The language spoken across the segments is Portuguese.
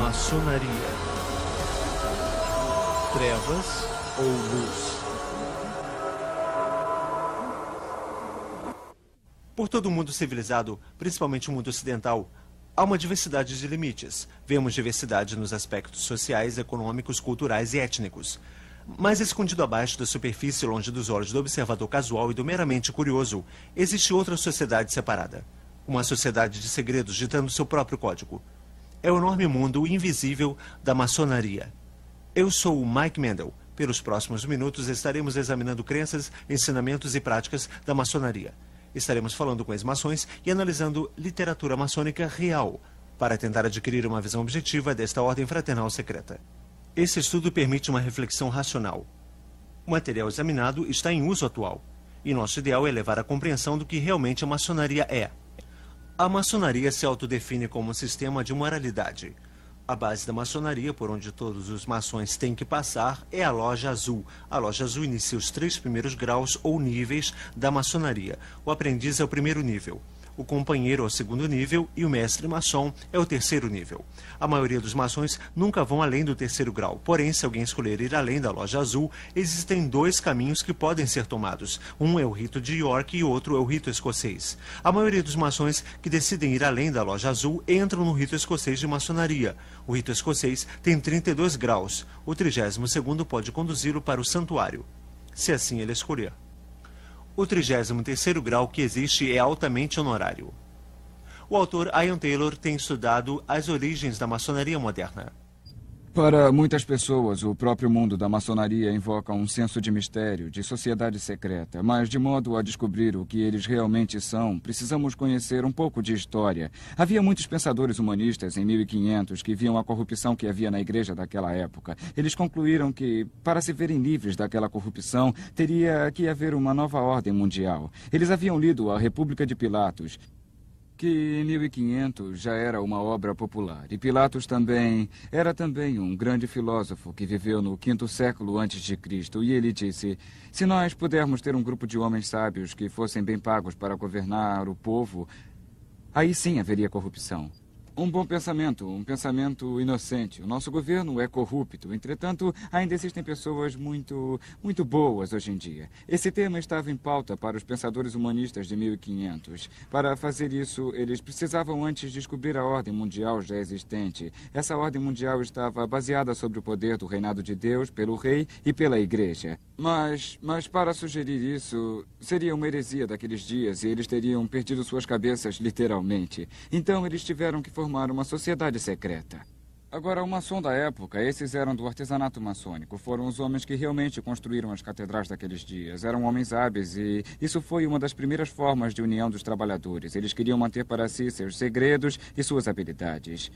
Maçonaria. Trevas ou luz? Por todo o mundo civilizado, principalmente o mundo ocidental, há uma diversidade de limites. Vemos diversidade nos aspectos sociais, econômicos, culturais e étnicos. Mas escondido abaixo da superfície, longe dos olhos do observador casual e do meramente curioso, existe outra sociedade separada. Uma sociedade de segredos ditando seu próprio código. É o enorme mundo invisível da maçonaria. Eu sou o Mike Mendel. Pelos próximos minutos estaremos examinando crenças, ensinamentos e práticas da maçonaria. Estaremos falando com ex-maçons e analisando literatura maçônica real, para tentar adquirir uma visão objetiva desta ordem fraternal secreta. Esse estudo permite uma reflexão racional. O material examinado está em uso atual, e nosso ideal é levar à compreensão do que realmente a maçonaria é. A maçonaria se autodefine como um sistema de moralidade. A base da maçonaria, por onde todos os maçons têm que passar, é a Loja Azul. A Loja Azul inicia os 3 primeiros graus ou níveis da maçonaria. O aprendiz é o primeiro nível, o companheiro é o segundo nível e o mestre maçom é o terceiro nível. A maioria dos maçons nunca vão além do terceiro grau. Porém, se alguém escolher ir além da Loja Azul, existem 2 caminhos que podem ser tomados. Um é o rito de York e o outro é o rito escocês. A maioria dos maçons que decidem ir além da Loja Azul entram no rito escocês de maçonaria. O rito escocês tem 32 graus. O 32º pode conduzi-lo para o santuário, se assim ele escolher. O 33º grau que existe é altamente honorário. O autor Ian Taylor tem estudado as origens da maçonaria moderna. Para muitas pessoas, o próprio mundo da maçonaria invoca um senso de mistério, de sociedade secreta. Mas, de modo a descobrir o que eles realmente são, precisamos conhecer um pouco de história. Havia muitos pensadores humanistas em 1500 que viam a corrupção que havia na igreja daquela época. Eles concluíram que, para se verem livres daquela corrupção, teria que haver uma nova ordem mundial. Eles haviam lido A República de Pilatos, que em 1500 já era uma obra popular. E Pilatos era também um grande filósofo que viveu no 5º século antes de Cristo. E ele disse: se nós pudermos ter um grupo de homens sábios que fossem bem pagos para governar o povo, aí sim haveria corrupção. Um bom pensamento, um pensamento inocente. O nosso governo é corrupto. Entretanto, ainda existem pessoas muito boas hoje em dia. Esse tema estava em pauta para os pensadores humanistas de 1500. Para fazer isso, eles precisavam antes descobrir a ordem mundial já existente. Essa ordem mundial estava baseada sobre o poder do reinado de Deus, pelo rei e pela igreja. Mas para sugerir isso, seria uma heresia daqueles dias e eles teriam perdido suas cabeças literalmente. Então, eles tiveram que formar uma sociedade secreta. Agora, o maçom da época, esses eram do artesanato maçônico. Foram os homens que realmente construíram as catedrais daqueles dias. Eram homens hábeis e isso foi uma das primeiras formas de união dos trabalhadores. Eles queriam manter para si seus segredos e suas habilidades.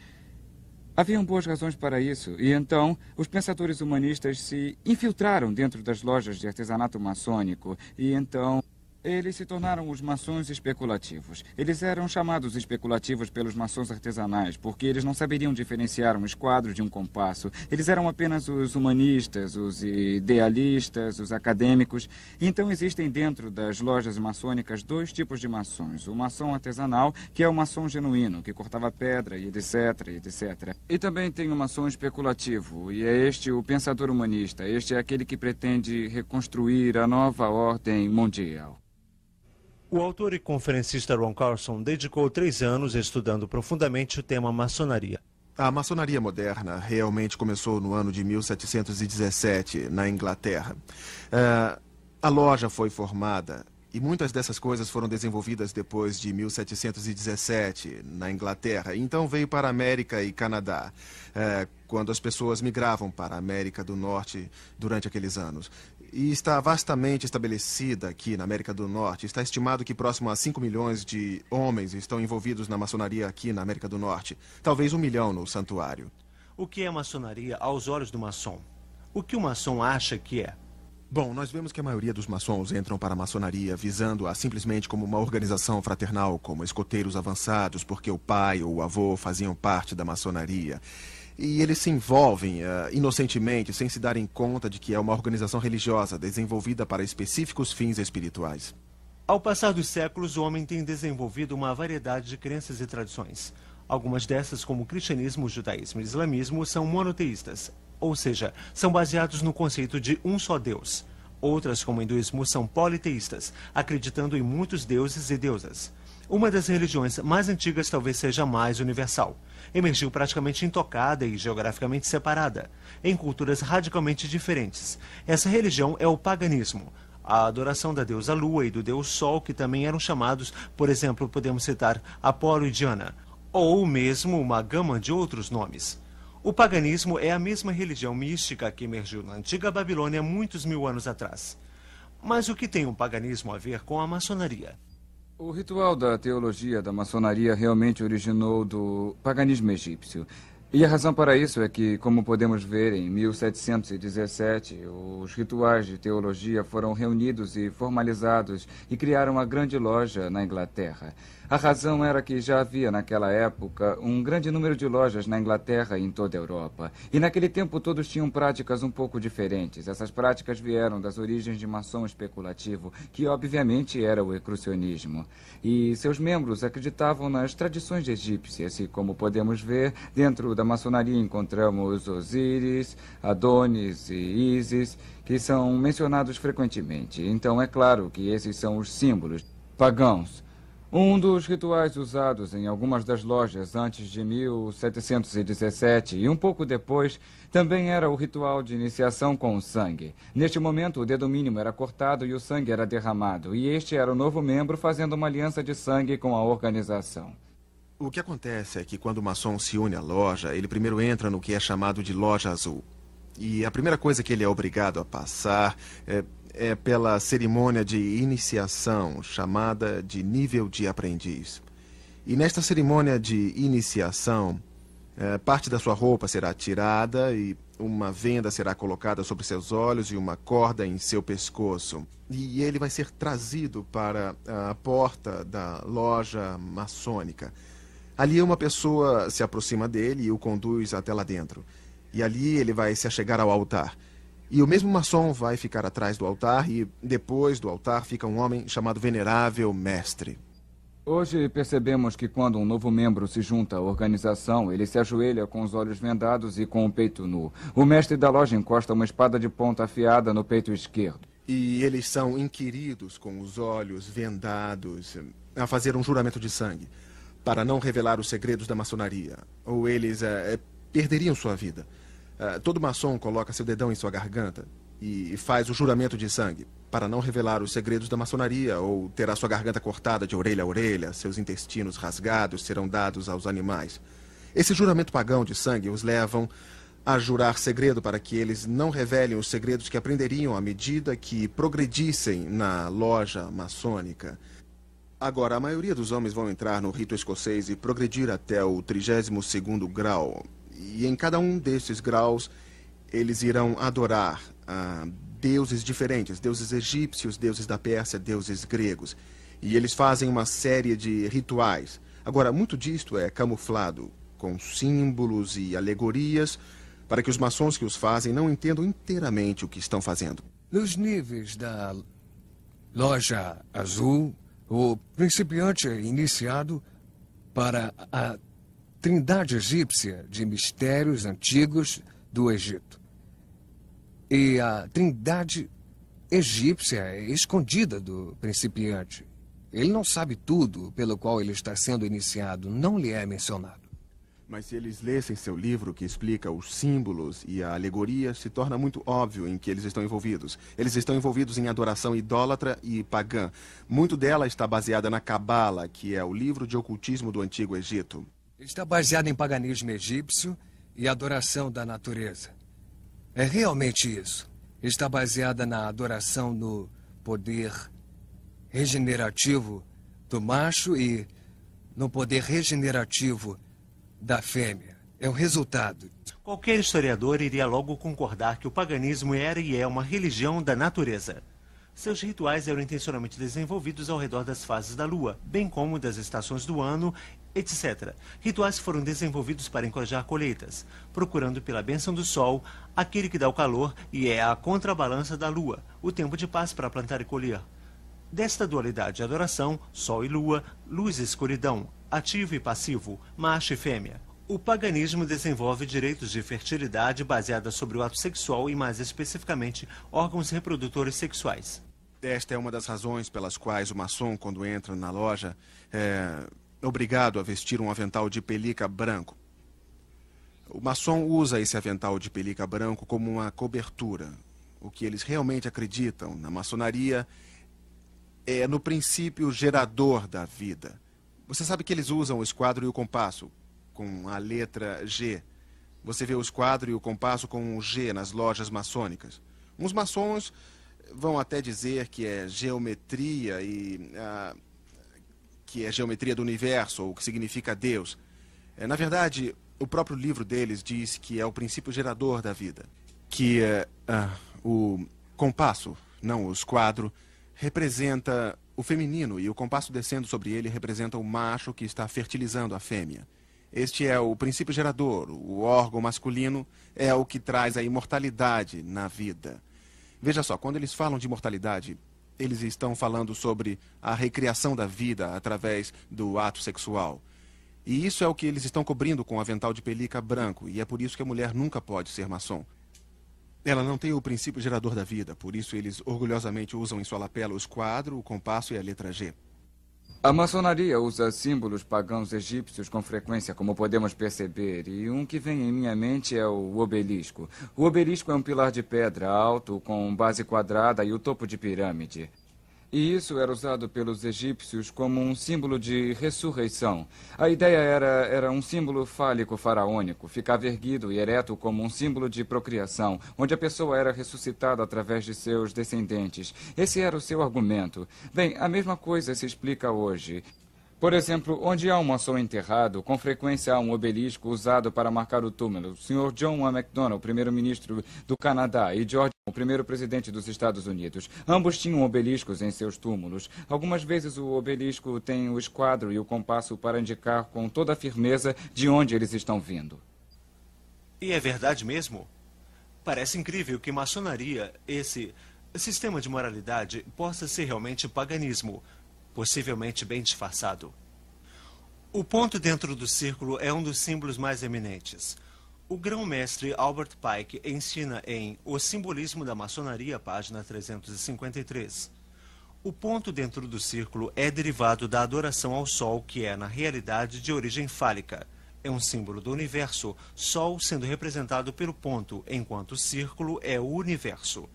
Haviam boas razões para isso, e então os pensadores humanistas se infiltraram dentro das lojas de artesanato maçônico, e então eles se tornaram os maçons especulativos. Eles eram chamados especulativos pelos maçons artesanais, porque eles não saberiam diferenciar um esquadro de um compasso. Eles eram apenas os humanistas, os idealistas, os acadêmicos. Então existem dentro das lojas maçônicas 2 tipos de maçons. O maçom artesanal, que é o maçom genuíno, que cortava pedra e etc, etc. E também tem o maçom especulativo, e é este o pensador humanista. Este é aquele que pretende reconstruir a nova ordem mundial. O autor e conferencista Ron Carlson dedicou 3 anos estudando profundamente o tema maçonaria. A maçonaria moderna realmente começou no ano de 1717, na Inglaterra. A loja foi formada e muitas dessas coisas foram desenvolvidas depois de 1717, na Inglaterra. Então veio para a América e Canadá, quando as pessoas migravam para a América do Norte durante aqueles anos. E está vastamente estabelecida aqui na América do Norte. Está estimado que próximo a 5 milhões de homens estão envolvidos na maçonaria aqui na América do Norte. Talvez 1 milhão no santuário. O que é maçonaria aos olhos do maçom? O que o maçom acha que é? Bom, nós vemos que a maioria dos maçons entram para a maçonaria visando-a simplesmente como uma organização fraternal, como escoteiros avançados, porque o pai ou o avô faziam parte da maçonaria. E eles se envolvem inocentemente, sem se darem conta de que é uma organização religiosa desenvolvida para específicos fins espirituais. Ao passar dos séculos, o homem tem desenvolvido uma variedade de crenças e tradições. Algumas dessas, como o cristianismo, o judaísmo e o islamismo, são monoteístas, ou seja, são baseados no conceito de um só Deus. Outras, como o hinduísmo, são politeístas, acreditando em muitos deuses e deusas. Uma das religiões mais antigas talvez seja a mais universal. Emergiu praticamente intocada e geograficamente separada, em culturas radicalmente diferentes. Essa religião é o paganismo. A adoração da deusa Lua e do deus Sol, que também eram chamados, por exemplo, podemos citar Apolo e Diana, ou mesmo uma gama de outros nomes. O paganismo é a mesma religião mística que emergiu na antiga Babilônia muitos mil anos atrás. Mas o que tem o paganismo a ver com a maçonaria? O ritual da teologia da maçonaria realmente originou do paganismo egípcio. E a razão para isso é que, como podemos ver, em 1717, os rituais de teologia foram reunidos e formalizados e criaram uma grande loja na Inglaterra. A razão era que já havia, naquela época, um grande número de lojas na Inglaterra e em toda a Europa. E naquele tempo todos tinham práticas um pouco diferentes. Essas práticas vieram das origens de maçom especulativo, que obviamente era o ecrucionismo. E seus membros acreditavam nas tradições egípcias. E como podemos ver, dentro da maçonaria encontramos Osíris, Adonis e Ísis, que são mencionados frequentemente. Então é claro que esses são os símbolos pagãos. Um dos rituais usados em algumas das lojas antes de 1717 e um pouco depois também era o ritual de iniciação com o sangue. Neste momento, o dedo mínimo era cortado e o sangue era derramado, e este era o novo membro fazendo uma aliança de sangue com a organização. O que acontece é que quando o maçom se une à loja, ele primeiro entra no que é chamado de loja azul. E a primeira coisa que ele é obrigado a passar é pela cerimônia de iniciação, chamada de nível de aprendiz. E nesta cerimônia de iniciação, parte da sua roupa será tirada e uma venda será colocada sobre seus olhos e uma corda em seu pescoço. E ele vai ser trazido para a porta da loja maçônica. Ali uma pessoa se aproxima dele e o conduz até lá dentro. E ali ele vai se achegar ao altar. E o mesmo maçom vai ficar atrás do altar e, depois do altar, fica um homem chamado Venerável Mestre. Hoje percebemos que quando um novo membro se junta à organização, ele se ajoelha com os olhos vendados e com o peito nu. O mestre da loja encosta uma espada de ponta afiada no peito esquerdo. E eles são inquiridos com os olhos vendados a fazer um juramento de sangue, para não revelar os segredos da maçonaria, ou eles perderiam sua vida. Todo maçom coloca seu dedão em sua garganta e faz o juramento de sangue para não revelar os segredos da maçonaria ou terá sua garganta cortada de orelha a orelha, seus intestinos rasgados serão dados aos animais. Esse juramento pagão de sangue os levam a jurar segredo para que eles não revelem os segredos que aprenderiam à medida que progredissem na loja maçônica. Agora, a maioria dos homens vão entrar no rito escocês e progredir até o 32º grau. E em cada um desses graus, eles irão adorar deuses diferentes, deuses egípcios, deuses da Pérsia, deuses gregos. E eles fazem uma série de rituais. Agora, muito disto é camuflado com símbolos e alegorias para que os maçons que os fazem não entendam inteiramente o que estão fazendo. Nos níveis da loja azul, o principiante é iniciado para a Trindade egípcia de mistérios antigos do Egito. E a Trindade egípcia é escondida do principiante. Ele não sabe tudo pelo qual ele está sendo iniciado, não lhe é mencionado. Mas se eles lessem seu livro que explica os símbolos e a alegoria, se torna muito óbvio em que eles estão envolvidos. Eles estão envolvidos em adoração idólatra e pagã. Muito dela está baseada na Cabala, que é o livro de ocultismo do Antigo Egito. Está baseado em paganismo egípcio e adoração da natureza. É realmente isso. Está baseada na adoração no poder regenerativo do macho e no poder regenerativo da fêmea. É o resultado. Qualquer historiador iria logo concordar que o paganismo era e é uma religião da natureza. Seus rituais eram intencionalmente desenvolvidos ao redor das fases da lua, bem como das estações do ano, etc. Rituais foram desenvolvidos para encorajar colheitas, procurando pela bênção do sol, aquele que dá o calor e é a contrabalança da lua, o tempo de paz para plantar e colher. Desta dualidade de adoração, sol e lua, luz e escuridão, ativo e passivo, macho e fêmea. O paganismo desenvolve direitos de fertilidade baseada sobre o ato sexual e, mais especificamente, órgãos reprodutores sexuais. Esta é uma das razões pelas quais o maçom, quando entra na loja, é obrigado a vestir um avental de pelica branco. O maçom usa esse avental de pelica branco como uma cobertura. O que eles realmente acreditam na maçonaria é no princípio gerador da vida. Você sabe que eles usam o esquadro e o compasso com a letra G. Você vê o esquadro e o compasso com o G nas lojas maçônicas. Uns maçons vão até dizer que é geometria que é geometria do universo, ou que significa Deus. Na verdade, o próprio livro deles diz que é o princípio gerador da vida. Que o compasso, não o esquadro, representa o feminino e o compasso descendo sobre ele representa o macho que está fertilizando a fêmea. Este é o princípio gerador, o órgão masculino é o que traz a imortalidade na vida. Veja só, quando eles falam de imortalidade, eles estão falando sobre a recriação da vida através do ato sexual. E isso é o que eles estão cobrindo com o avental de pelica branco, e é por isso que a mulher nunca pode ser maçom. Ela não tem o princípio gerador da vida, por isso eles orgulhosamente usam em sua lapela o esquadro, o compasso e a letra G. A maçonaria usa símbolos pagãos egípcios com frequência, como podemos perceber, e um que vem em minha mente é o obelisco. O obelisco é um pilar de pedra alto, com base quadrada e o topo de pirâmide. E isso era usado pelos egípcios como um símbolo de ressurreição. A ideia era um símbolo fálico faraônico, ficava erguido e ereto como um símbolo de procriação, onde a pessoa era ressuscitada através de seus descendentes. Esse era o seu argumento. Bem, a mesma coisa se explica hoje. Por exemplo, onde há um maçom enterrado, com frequência há um obelisco usado para marcar o túmulo. O Sr. John A. Macdonald, primeiro-ministro do Canadá, e George, o primeiro presidente dos Estados Unidos. Ambos tinham obeliscos em seus túmulos. Algumas vezes o obelisco tem o esquadro e o compasso para indicar com toda a firmeza de onde eles estão vindo. E é verdade mesmo? Parece incrível que maçonaria, esse sistema de moralidade, possa ser realmente paganismo, possivelmente bem disfarçado. O ponto dentro do círculo é um dos símbolos mais eminentes. O grão-mestre Albert Pike ensina em O Simbolismo da Maçonaria, página 353. O ponto dentro do círculo é derivado da adoração ao Sol, que é, na realidade, de origem fálica. É um símbolo do universo, Sol sendo representado pelo ponto, enquanto o círculo é o universo.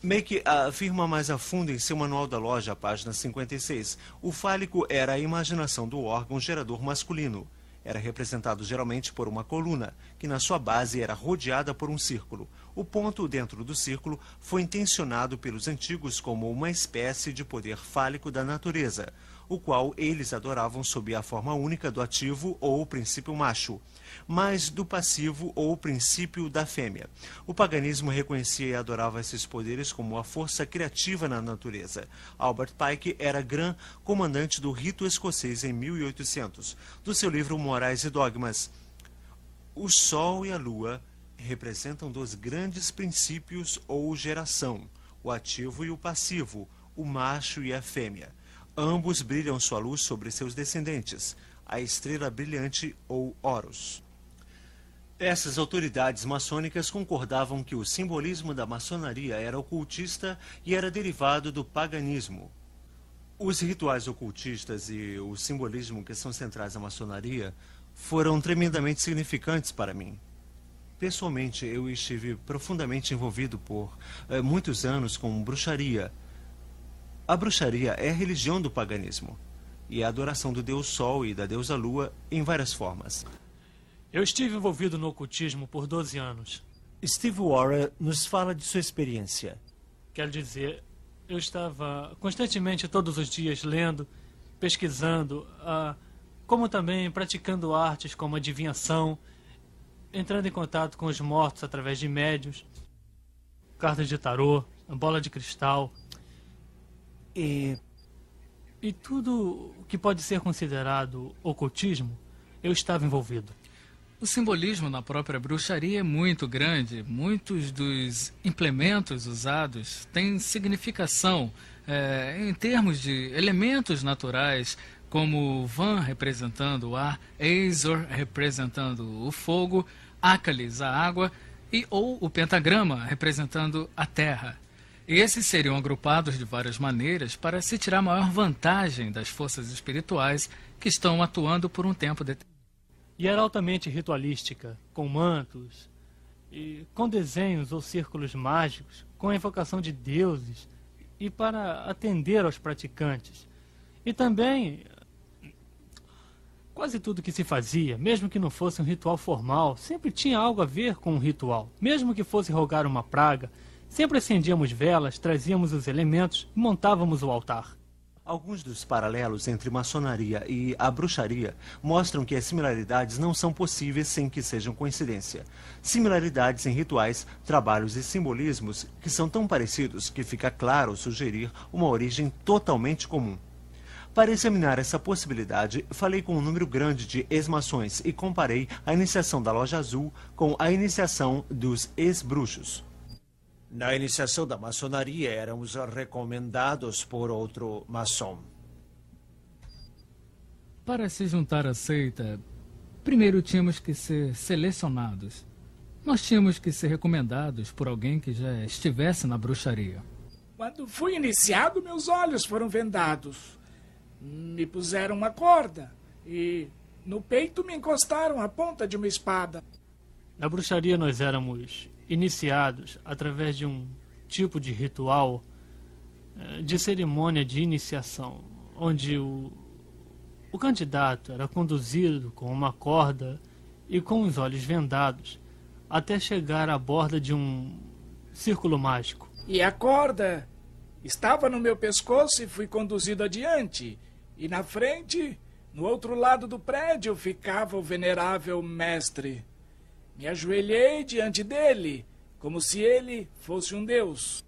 Meek afirma mais a fundo em seu manual da loja, página 56. O fálico era a imaginação do órgão gerador masculino. Era representado geralmente por uma coluna, que na sua base era rodeada por um círculo. O ponto dentro do círculo foi intencionado pelos antigos como uma espécie de poder fálico da natureza, o qual eles adoravam sob a forma única do ativo ou o princípio macho, mas do passivo ou o princípio da fêmea. O paganismo reconhecia e adorava esses poderes como a força criativa na natureza. Albert Pike era Gran comandante do rito escocês em 1800. Do seu livro Morais e Dogmas, o Sol e a Lua representam dois grandes princípios ou geração, o ativo e o passivo, o macho e a fêmea. Ambos brilham sua luz sobre seus descendentes, a estrela brilhante ou Horus. Essas autoridades maçônicas concordavam que o simbolismo da maçonaria era ocultista e era derivado do paganismo. Os rituais ocultistas e o simbolismo que são centrais na maçonaria foram tremendamente significantes para mim. Pessoalmente, eu estive profundamente envolvido por muitos anos com bruxaria. A bruxaria é a religião do paganismo e a adoração do deus Sol e da deusa Lua em várias formas. Eu estive envolvido no ocultismo por 12 anos. Steve Warren nos fala de sua experiência. Quero dizer, eu estava constantemente todos os dias lendo, pesquisando, como também praticando artes como adivinhação, entrando em contato com os mortos através de médiuns, cartas de tarô, bola de cristal. E tudo que pode ser considerado ocultismo, eu estava envolvido. O simbolismo na própria bruxaria é muito grande. Muitos dos implementos usados têm significação em termos de elementos naturais, como Van representando o ar, Azor representando o fogo, Akalis a água ou o pentagrama representando a terra. Esses seriam agrupados de várias maneiras para se tirar maior vantagem das forças espirituais que estão atuando por um tempo determinado. E era altamente ritualística, com mantos, e com desenhos ou círculos mágicos, com a invocação de deuses e para atender aos praticantes. E também, quase tudo que se fazia, mesmo que não fosse um ritual formal, sempre tinha algo a ver com um ritual. Mesmo que fosse rogar uma praga, sempre acendíamos velas, trazíamos os elementos e montávamos o altar. Alguns dos paralelos entre maçonaria e a bruxaria mostram que as similaridades não são possíveis sem que sejam coincidência. Similaridades em rituais, trabalhos e simbolismos que são tão parecidos que fica claro sugerir uma origem totalmente comum. Para examinar essa possibilidade, falei com um número grande de ex-maçons e comparei a iniciação da Loja Azul com a iniciação dos ex-bruxos. Na iniciação da maçonaria, éramos recomendados por outro maçom. Para se juntar à seita, primeiro tínhamos que ser selecionados. Nós tínhamos que ser recomendados por alguém que já estivesse na bruxaria. Quando fui iniciado, meus olhos foram vendados. Me puseram uma corda e no peito me encostaram a ponta de uma espada. Na bruxaria nós éramos iniciados através de um tipo de ritual, de cerimônia de iniciação, onde o candidato era conduzido com uma corda e com os olhos vendados até chegar à borda de um círculo mágico. E a corda estava no meu pescoço e fui conduzido adiante. E na frente, no outro lado do prédio, ficava o venerável mestre. Me ajoelhei diante dele, como se ele fosse um deus.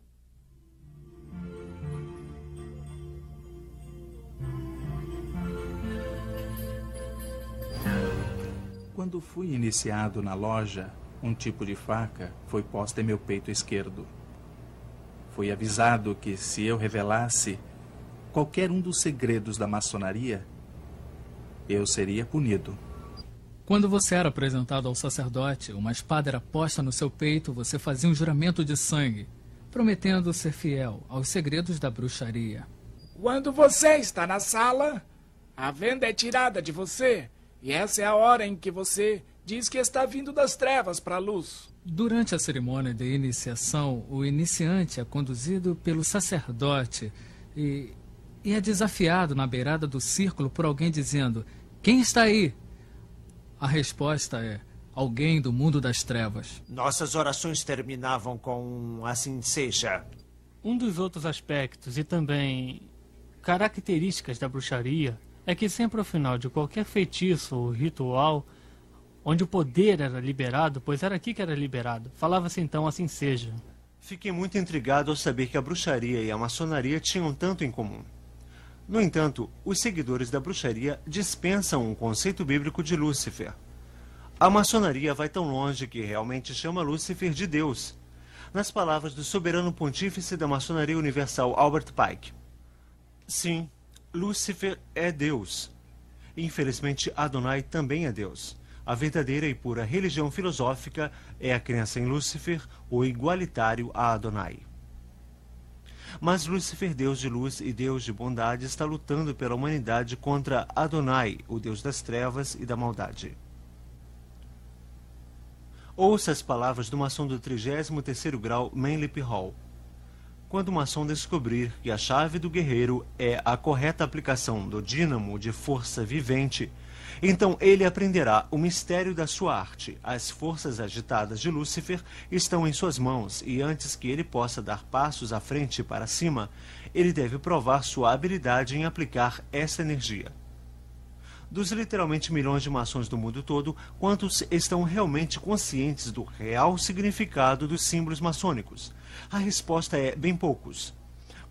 Quando fui iniciado na loja, um tipo de faca foi posta em meu peito esquerdo. Fui avisado que se eu revelasse qualquer um dos segredos da maçonaria, eu seria punido. Quando você era apresentado ao sacerdote, uma espada era posta no seu peito, você fazia um juramento de sangue, prometendo ser fiel aos segredos da bruxaria. Quando você está na sala, a venda é tirada de você, e essa é a hora em que você diz que está vindo das trevas para a luz. Durante a cerimônia de iniciação, o iniciante é conduzido pelo sacerdote e é desafiado na beirada do círculo por alguém dizendo: "Quem está aí?" A resposta é: alguém do mundo das trevas. Nossas orações terminavam com "assim seja". Um dos outros aspectos e também características da bruxaria é que sempre ao final de qualquer feitiço ou ritual, onde o poder era liberado, pois era aqui que era liberado, falava-se então "assim seja". Fiquei muito intrigado ao saber que a bruxaria e a maçonaria tinham tanto em comum. No entanto, os seguidores da bruxaria dispensam o conceito bíblico de Lúcifer. A maçonaria vai tão longe que realmente chama Lúcifer de Deus. Nas palavras do soberano pontífice da maçonaria universal, Albert Pike. Sim, Lúcifer é Deus. Infelizmente, Adonai também é Deus. A verdadeira e pura religião filosófica é a crença em Lúcifer, o igualitário a Adonai. Mas Lúcifer, Deus de luz e Deus de bondade, está lutando pela humanidade contra Adonai, o Deus das trevas e da maldade. Ouça as palavras do maçom do 33º grau Manlip Hall. Quando o maçom descobrir que a chave do guerreiro é a correta aplicação do dínamo de força vivente, então ele aprenderá o mistério da sua arte. As forças agitadas de Lúcifer estão em suas mãos e antes que ele possa dar passos à frente e para cima, ele deve provar sua habilidade em aplicar essa energia. Dos literalmente milhões de maçons do mundo todo, quantos estão realmente conscientes do real significado dos símbolos maçônicos? A resposta é bem poucos.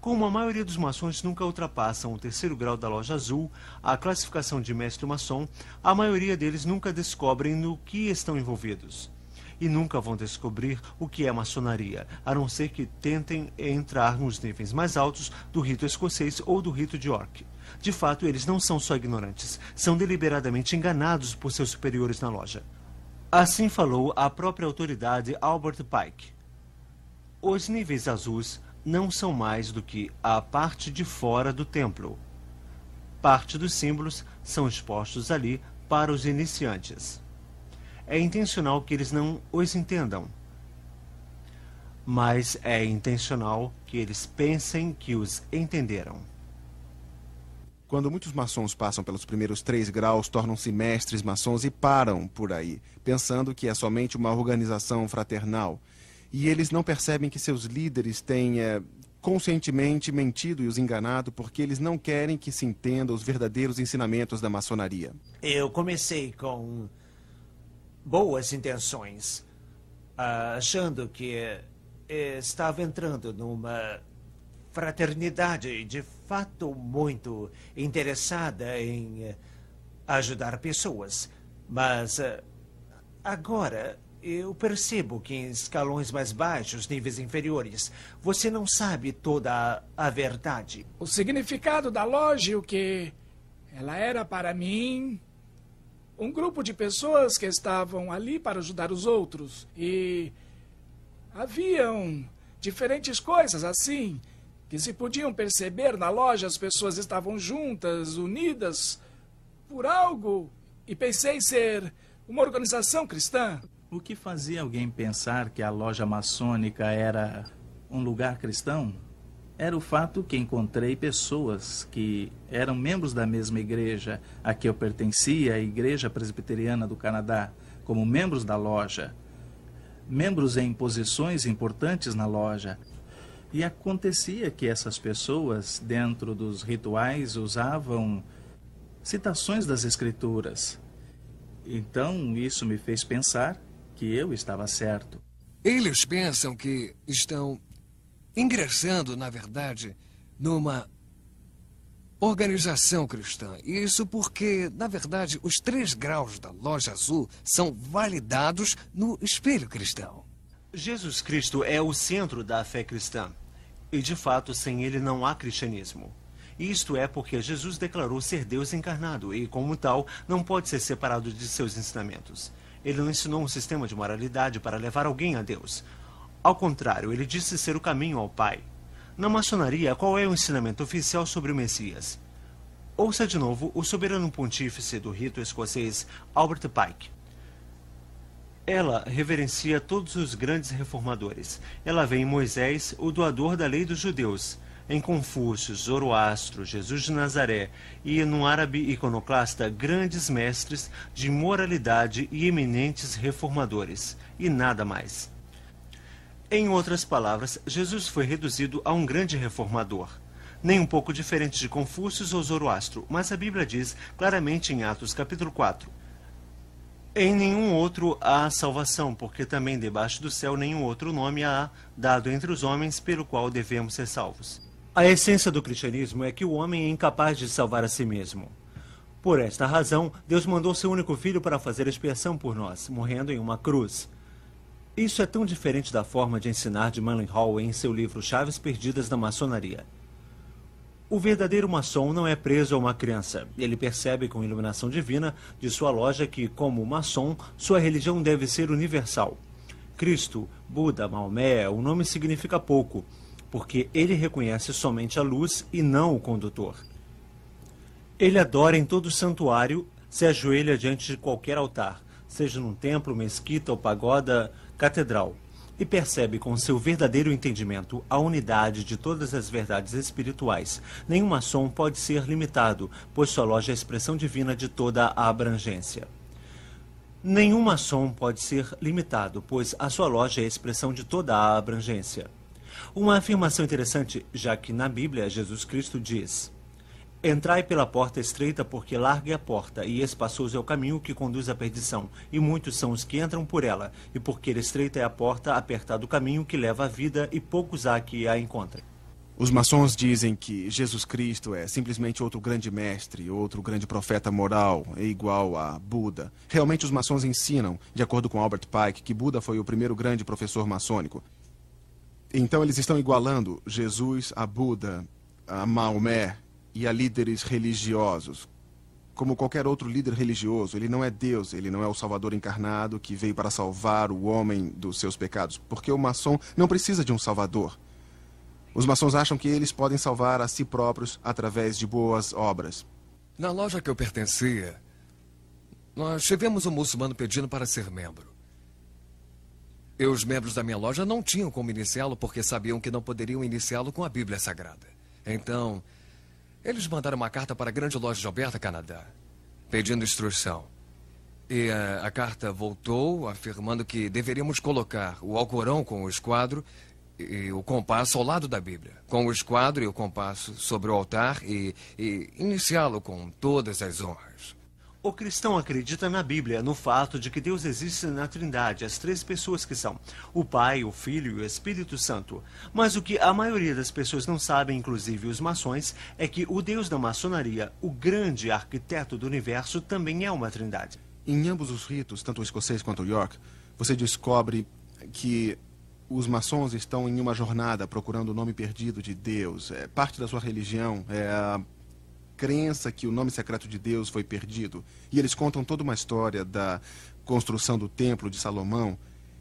Como a maioria dos maçons nunca ultrapassam o 3º grau da Loja Azul, a classificação de mestre maçom, a maioria deles nunca descobrem no que estão envolvidos. e nunca vão descobrir o que é maçonaria, a não ser que tentem entrar nos níveis mais altos do rito escocês ou do rito de York. De fato, eles não são só ignorantes, são deliberadamente enganados por seus superiores na loja. Assim falou a própria autoridade Albert Pike. Os níveis azuis não são mais do que a parte de fora do templo. Parte dos símbolos são expostos ali para os iniciantes. É intencional que eles não os entendam, mas é intencional que eles pensem que os entenderam. Quando muitos maçons passam pelos primeiros 3 graus, tornam-se mestres maçons e param por aí, pensando que é somente uma organização fraternal. E eles não percebem que seus líderes têm conscientemente mentido e os enganado porque eles não querem que se entenda os verdadeiros ensinamentos da maçonaria. Eu comecei com boas intenções, achando que estava entrando numa fraternidade de fato muito interessada em ajudar pessoas. Mas agora eu percebo que em escalões mais baixos, níveis inferiores, você não sabe toda a verdade. O significado da loja, o que ela era para mim, um grupo de pessoas que estavam ali para ajudar os outros. E haviam diferentes coisas assim, que se podiam perceber na loja. As pessoas estavam juntas, unidas por algo, e pensei ser uma organização cristã. O que fazia alguém pensar que a loja maçônica era um lugar cristão? Era o fato que encontrei pessoas que eram membros da mesma igreja a que eu pertencia, a Igreja Presbiteriana do Canadá, como membros da loja, membros em posições importantes na loja. E acontecia que essas pessoas, dentro dos rituais, usavam citações das Escrituras. Então, isso me fez pensar que eu estava certo. Eles pensam que estão ingressando, na verdade, numa organização cristã. Isso porque, na verdade, os 3 graus da loja azul são validados no espelho cristão. Jesus Cristo é o centro da fé cristã. E, de fato, sem ele não há cristianismo. Isto é porque Jesus declarou ser Deus encarnado e, como tal, não pode ser separado de seus ensinamentos. Ele não ensinou um sistema de moralidade para levar alguém a Deus. Ao contrário, ele disse ser o caminho ao Pai. Na maçonaria, qual é o ensinamento oficial sobre o Messias? Ouça de novo o soberano pontífice do rito escocês, Albert Pike. Ela reverencia todos os grandes reformadores. Ela vê em Moisés o doador da lei dos judeus, em Confúcio, Zoroastro, Jesus de Nazaré e no árabe iconoclasta grandes mestres de moralidade e eminentes reformadores, e nada mais. Em outras palavras, Jesus foi reduzido a um grande reformador. Nem um pouco diferente de Confúcio ou Zoroastro, mas a Bíblia diz claramente em Atos capítulo 4: em nenhum outro há salvação, porque também debaixo do céu nenhum outro nome há dado entre os homens pelo qual devemos ser salvos. A essência do cristianismo é que o homem é incapaz de salvar a si mesmo. Por esta razão, Deus mandou seu único filho para fazer expiação por nós, morrendo em uma cruz. Isso é tão diferente da forma de ensinar de Mendenhall em seu livro Chaves Perdidas da Maçonaria. O verdadeiro maçom não é preso a uma crença. Ele percebe com iluminação divina de sua loja que, como maçom, sua religião deve ser universal. Cristo, Buda, Maomé, o nome significa pouco, porque ele reconhece somente a luz e não o condutor. Ele adora em todo santuário, se ajoelha diante de qualquer altar, seja num templo, mesquita ou pagoda, catedral, e percebe com seu verdadeiro entendimento a unidade de todas as verdades espirituais. Nenhum maçom pode ser limitado, pois sua loja é a expressão divina de toda a abrangência. Nenhum maçom pode ser limitado, pois a sua loja é a expressão de toda a abrangência. Uma afirmação interessante, já que na Bíblia Jesus Cristo diz: entrai pela porta estreita, porque larga é a porta, e espaçoso é o caminho que conduz à perdição, e muitos são os que entram por ela, e porque estreita é a porta, apertado o caminho que leva à vida, e poucos há que a encontrem. Os maçons dizem que Jesus Cristo é simplesmente outro grande mestre, outro grande profeta moral, é igual a Buda. Realmente os maçons ensinam, de acordo com Albert Pike, que Buda foi o primeiro grande professor maçônico. Então eles estão igualando Jesus a Buda, a Maomé e a líderes religiosos. Como qualquer outro líder religioso, ele não é Deus, ele não é o Salvador encarnado que veio para salvar o homem dos seus pecados, porque o maçom não precisa de um Salvador. Os maçons acham que eles podem salvar a si próprios através de boas obras. Na loja que eu pertencia, nós tivemos um muçulmano pedindo para ser membro. E os membros da minha loja não tinham como iniciá-lo porque sabiam que não poderiam iniciá-lo com a Bíblia Sagrada. Então, eles mandaram uma carta para a grande loja de Alberta, Canadá, pedindo instrução. E a carta voltou afirmando que deveríamos colocar o Alcorão com o esquadro e o compasso ao lado da Bíblia, com o esquadro e o compasso sobre o altar e iniciá-lo com todas as honras. O cristão acredita na Bíblia, no fato de que Deus existe na Trindade, as três pessoas que são o Pai, o Filho e o Espírito Santo. Mas o que a maioria das pessoas não sabem, inclusive os maçons, é que o Deus da maçonaria, o grande arquiteto do universo, também é uma trindade. Em ambos os ritos, tanto o escocês quanto o York, você descobre que os maçons estão em uma jornada procurando o nome perdido de Deus. Parte da sua religião é a crença que o nome secreto de Deus foi perdido. E eles contam toda uma história da construção do Templo de Salomão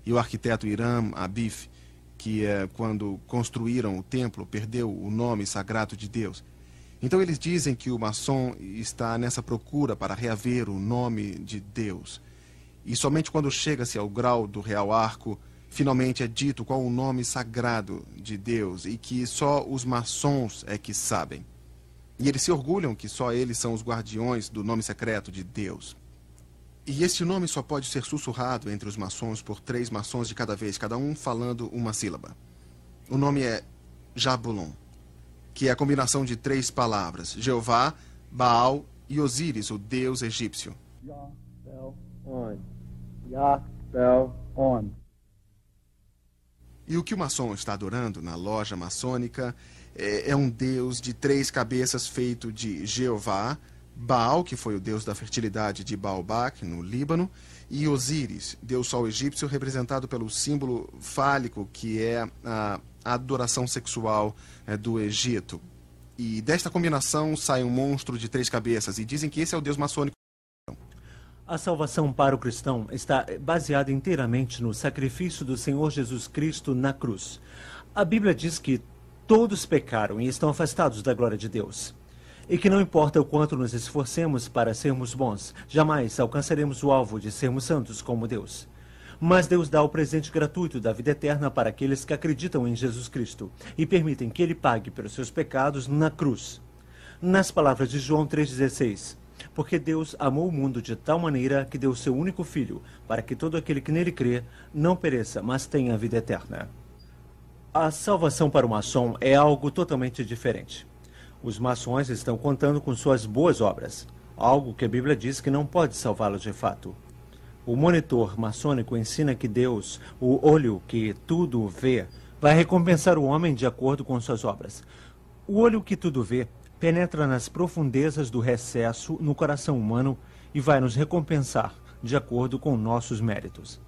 e o arquiteto Hiram Abif, que quando construíram o templo, perdeu o nome sagrado de Deus. Então eles dizem que o maçom está nessa procura para reaver o nome de Deus. E somente quando chega-se ao grau do Real Arco, finalmente é dito qual o nome sagrado de Deus e que só os maçons é que sabem. E eles se orgulham que só eles são os guardiões do nome secreto de Deus. E este nome só pode ser sussurrado entre os maçons por 3 maçons de cada vez, cada um falando uma sílaba. O nome é Jabulon, que é a combinação de 3 palavras: Jeová, Baal e Osíris, o deus egípcio. Yah-Bel-On. Yah-Bel-On. E o que o maçom está adorando na loja maçônica é um deus de 3 cabeças feito de Jeová, Baal, que foi o deus da fertilidade de Baalbac, no Líbano, e Osíris, deus sol egípcio, representado pelo símbolo fálico, que é a adoração sexual do Egito. E desta combinação sai um monstro de 3 cabeças, e dizem que esse é o deus maçônico. A salvação para o cristão está baseada inteiramente no sacrifício do Senhor Jesus Cristo na cruz. A Bíblia diz que todos pecaram e estão afastados da glória de Deus. E que não importa o quanto nos esforcemos para sermos bons, jamais alcançaremos o alvo de sermos santos como Deus. Mas Deus dá o presente gratuito da vida eterna para aqueles que acreditam em Jesus Cristo e permitem que Ele pague pelos seus pecados na cruz. Nas palavras de João 3,16... Porque Deus amou o mundo de tal maneira que deu o seu único Filho, para que todo aquele que nele crê não pereça, mas tenha a vida eterna. A salvação para o maçom é algo totalmente diferente. Os maçons estão contando com suas boas obras, algo que a Bíblia diz que não pode salvá-los de fato. O monitor maçônico ensina que Deus, o olho que tudo vê, vai recompensar o homem de acordo com suas obras. O olho que tudo vê penetra nas profundezas do recesso no coração humano e vai nos recompensar de acordo com nossos méritos.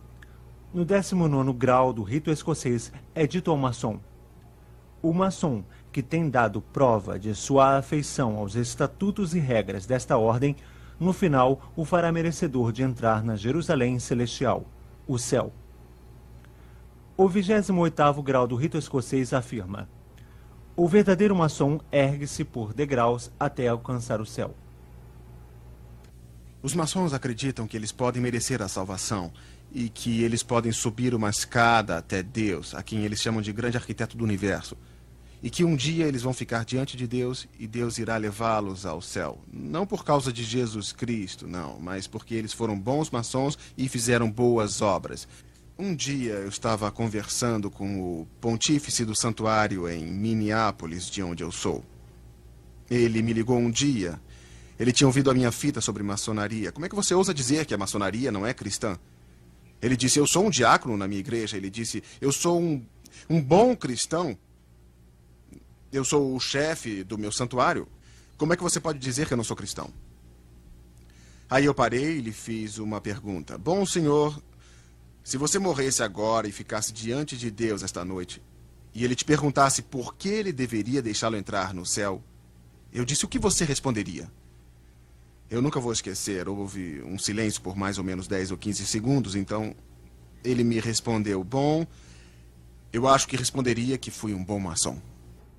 No 19º grau do rito escocês é dito ao maçom: o maçom que tem dado prova de sua afeição aos estatutos e regras desta ordem, no final o fará merecedor de entrar na Jerusalém celestial, o céu. O 28º grau do rito escocês afirma: o verdadeiro maçom ergue-se por degraus até alcançar o céu. Os maçons acreditam que eles podem merecer a salvação e que eles podem subir uma escada até Deus, a quem eles chamam de grande arquiteto do universo, e que um dia eles vão ficar diante de Deus e Deus irá levá-los ao céu. Não por causa de Jesus Cristo, não, mas porque eles foram bons maçons e fizeram boas obras. Um dia eu estava conversando com o pontífice do santuário em Minneapolis, de onde eu sou. Ele me ligou um dia. Ele tinha ouvido a minha fita sobre maçonaria. Como é que você ousa dizer que a maçonaria não é cristã? Ele disse: eu sou um diácono na minha igreja. Ele disse: eu sou um bom cristão. Eu sou o chefe do meu santuário. Como é que você pode dizer que eu não sou cristão? Aí eu parei e lhe fiz uma pergunta. Bom, senhor, se você morresse agora e ficasse diante de Deus esta noite, e ele te perguntasse por que ele deveria deixá-lo entrar no céu, eu disse, o que você responderia? Eu nunca vou esquecer, houve um silêncio por mais ou menos 10 ou 15 segundos, então ele me respondeu, bom, eu acho que responderia que fui um bom maçom.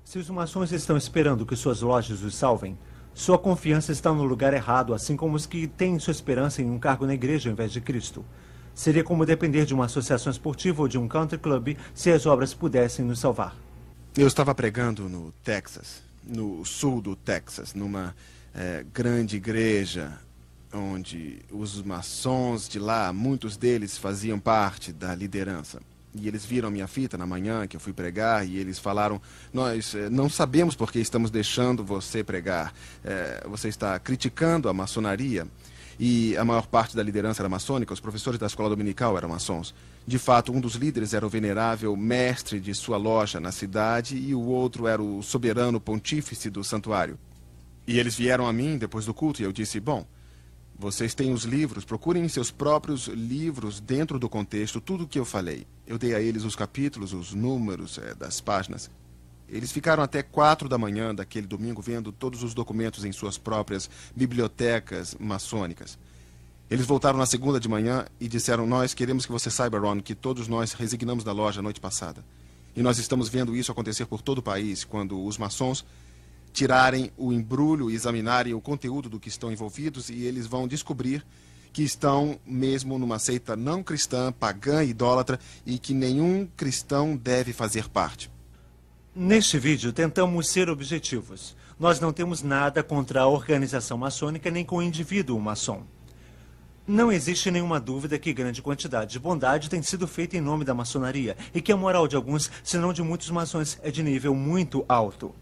Se os maçons estão esperando que suas lojas os salvem, sua confiança está no lugar errado, assim como os que têm sua esperança em um cargo na igreja ao invés de Cristo. Seria como depender de uma associação esportiva ou de um country club se as obras pudessem nos salvar. Eu estava pregando no Texas, no sul do Texas, numa grande igreja, onde os maçons de lá, muitos deles faziam parte da liderança. E eles viram a minha fita na manhã que eu fui pregar e eles falaram, nós não sabemos por que estamos deixando você pregar. Você está criticando a maçonaria. E a maior parte da liderança era maçônica, os professores da escola dominical eram maçons. De fato, um dos líderes era o venerável mestre de sua loja na cidade e o outro era o soberano pontífice do santuário. E eles vieram a mim depois do culto e eu disse, bom, vocês têm os livros, procurem em seus próprios livros dentro do contexto tudo o que eu falei. Eu dei a eles os capítulos, os números das páginas. Eles ficaram até 4 da manhã daquele domingo vendo todos os documentos em suas próprias bibliotecas maçônicas. Eles voltaram na segunda de manhã e disseram, nós queremos que você saiba, Ron, que todos nós resignamos da loja a noite passada. E nós estamos vendo isso acontecer por todo o país, quando os maçons tirarem o embrulho e examinarem o conteúdo do que estão envolvidos e eles vão descobrir que estão mesmo numa seita não cristã, pagã e idólatra e que nenhum cristão deve fazer parte. Neste vídeo, tentamos ser objetivos. Nós não temos nada contra a organização maçônica nem com o indivíduo maçom. Não existe nenhuma dúvida que grande quantidade de bondade tem sido feita em nome da maçonaria e que a moral de alguns, se não de muitos maçons, é de nível muito alto.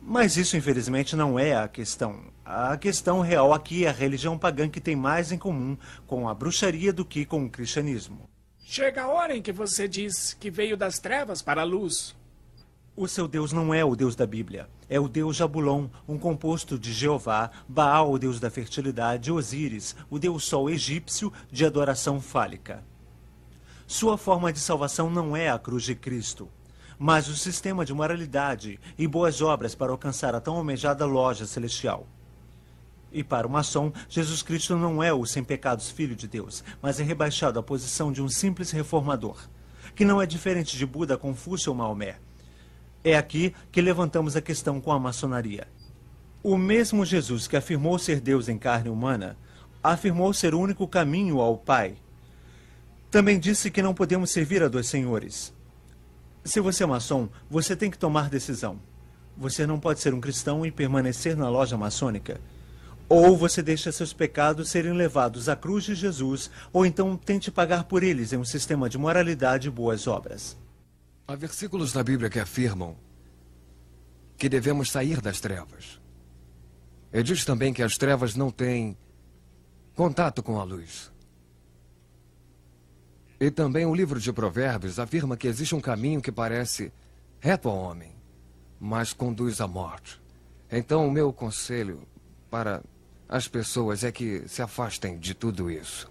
Mas isso, infelizmente, não é a questão. A questão real aqui é a religião pagã que tem mais em comum com a bruxaria do que com o cristianismo. Chega a hora em que você diz que veio das trevas para a luz. O seu Deus não é o Deus da Bíblia. É o Deus Jabulon, um composto de Jeová, Baal, o Deus da fertilidade, Osíris, o Deus Sol egípcio de adoração fálica. Sua forma de salvação não é a cruz de Cristo, mas o sistema de moralidade e boas obras para alcançar a tão almejada loja celestial. E para o maçom, Jesus Cristo não é o sem pecados Filho de Deus, mas é rebaixado à posição de um simples reformador, que não é diferente de Buda, Confúcio ou Maomé. É aqui que levantamos a questão com a maçonaria. O mesmo Jesus que afirmou ser Deus em carne humana, afirmou ser o único caminho ao Pai. Também disse que não podemos servir a dois senhores. Se você é maçom, você tem que tomar decisão. Você não pode ser um cristão e permanecer na loja maçônica. Ou você deixa seus pecados serem levados à cruz de Jesus, ou então tente pagar por eles em um sistema de moralidade e boas obras. Há versículos na Bíblia que afirmam que devemos sair das trevas. E diz também que as trevas não têm contato com a luz. E também o livro de Provérbios afirma que existe um caminho que parece reto ao homem, mas conduz à morte. Então, o meu conselho para as pessoas é que se afastem de tudo isso.